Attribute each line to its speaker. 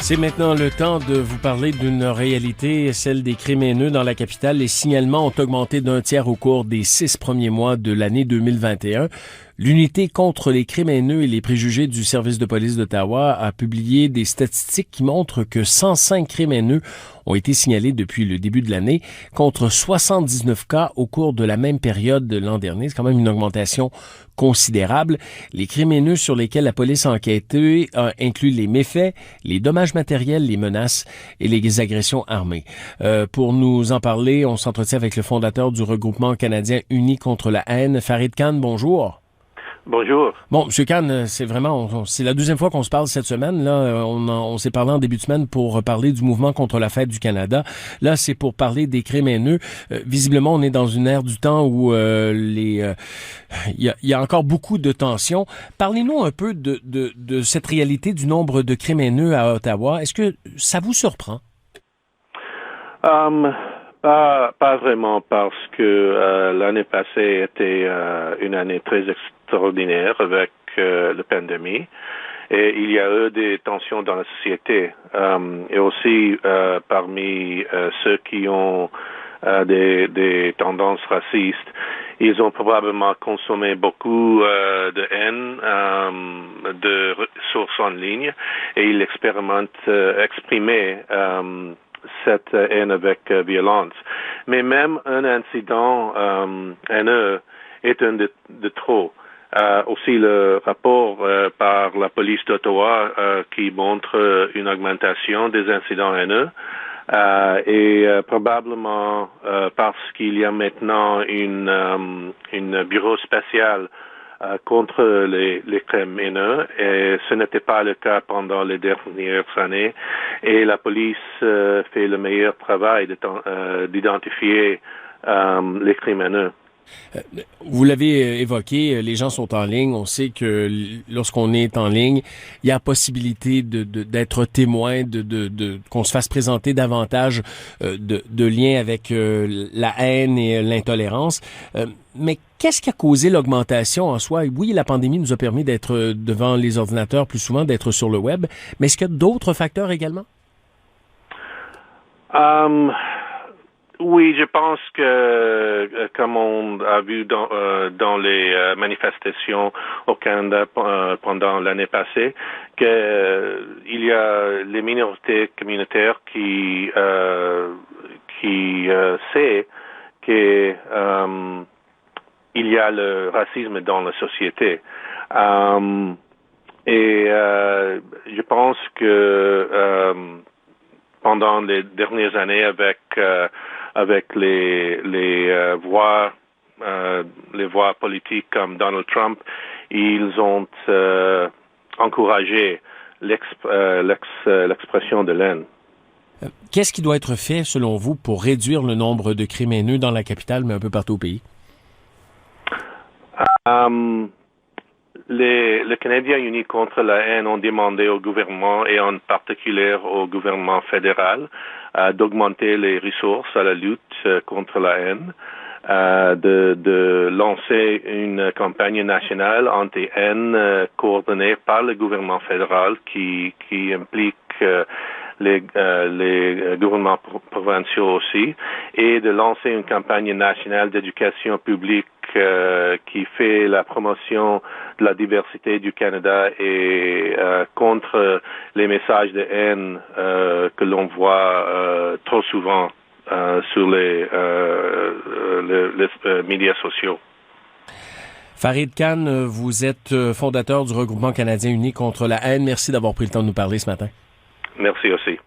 Speaker 1: C'est maintenant le temps de vous parler d'une réalité, celle des crimes haineux dans la capitale. Les signalements ont augmenté d'un tiers au cours des 6 premiers mois de l'année 2021. L'unité contre les crimes haineux et les préjugés du service de police d'Ottawa a publié des statistiques qui montrent que 105 crimes haineux ont été signalés depuis le début de l'année, contre 79 cas au cours de la même période de l'an dernier. C'est quand même une augmentation considérable. Les crimes haineux sur lesquels la police a enquêté incluent les méfaits, les dommages matériels, les menaces et les agressions armées. Pour nous en parler, on s'entretient avec le fondateur du regroupement canadien Uni contre la haine, Farid Khan. Bonjour.
Speaker 2: Bonjour.
Speaker 1: Bon, M. Khan, c'est vraiment, c'est la deuxième fois qu'on se parle cette semaine. Là, on s'est parlé en début de semaine pour parler du mouvement contre la fête du Canada. Là, c'est pour parler des crimes haineux. Visiblement, on est dans une ère du temps où il y a encore beaucoup de tensions. Parlez-nous un peu de cette réalité du nombre de crimes haineux à Ottawa. Est-ce que ça vous surprend?
Speaker 2: Pas vraiment, parce que l'année passée était une année très extraordinaire avec la pandémie, et il y a eu des tensions dans la société, et aussi parmi ceux qui ont des tendances racistes. Ils ont probablement consommé beaucoup de haine, de ressources en ligne, et ils exprimaient cette haine avec violence. Mais même un incident haineux est un de trop. Aussi le rapport par la police d'Ottawa qui montre une augmentation des incidents haineux, et probablement parce qu'il y a maintenant une bureau spécial contre les crimes haineux, et ce n'était pas le cas pendant les dernières années, et la police fait le meilleur travail d'identifier les crimes haineux.
Speaker 1: Vous l'avez évoqué, les gens sont en ligne. On sait que lorsqu'on est en ligne, il y a possibilité d'être témoin, qu'on se fasse présenter davantage de liens avec la haine et l'intolérance. Mais qu'est-ce qui a causé l'augmentation en soi? Oui, la pandémie nous a permis d'être devant les ordinateurs plus souvent, d'être sur le web, mais est-ce qu'il y a d'autres facteurs également?
Speaker 2: Oui, je pense que, comme on a vu dans les manifestations au Canada pendant l'année passée, que il y a les minorités communautaires qui sait que il y a le racisme dans la société, et je pense que pendant les dernières années, avec les voix politiques comme Donald Trump, ils ont encouragé l'expression de l'haine.
Speaker 1: Qu'est-ce qui doit être fait, selon vous, pour réduire le nombre de crimes haineux dans la capitale, mais un peu partout au pays?
Speaker 2: Les Canadiens unis contre la haine ont demandé au gouvernement, et en particulier au gouvernement fédéral, d'augmenter les ressources à la lutte contre la haine, de lancer une campagne nationale anti-haine coordonnée par le gouvernement fédéral qui implique les gouvernements provinciaux aussi, et de lancer une campagne nationale d'éducation publique qui fait la promotion de la diversité du Canada et contre les messages de haine que l'on voit trop souvent sur les médias sociaux.
Speaker 1: Farid Khan, vous êtes fondateur du regroupement canadien uni contre la haine. Merci d'avoir pris le temps de nous parler ce matin.
Speaker 2: Merci aussi.